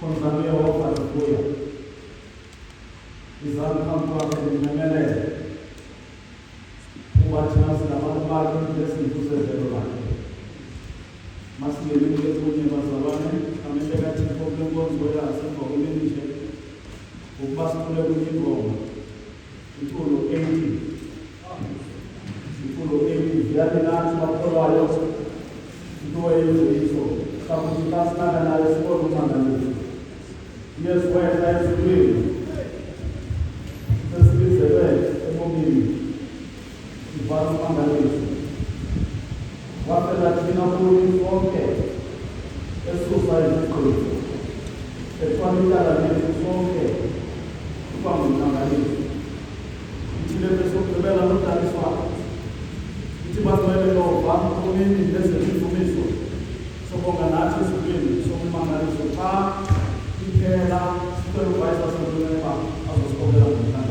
konzamia wofa kuya izamkampa kwenye kuwachana na mambo kesi kusezerwa masilele kwenye mazalane amepeka tipo viongozi wa Afrika umenisha ubasi kule kwenye ngoma itulo 80 yani na tunapoa leo ndio hiyo kama tutafanya na sport mtandao yes where that is real this is the way mobili ibaru mtandao wapi la tunapoli okay eso sai kwa kwa mila la okay kwa mtandao ile pesa kubela nota liswa itibatu ile no ba komeni ndese information so kwa nati subiri so mangalizo pa ikela supervisor sasa pa aso skobela mtandao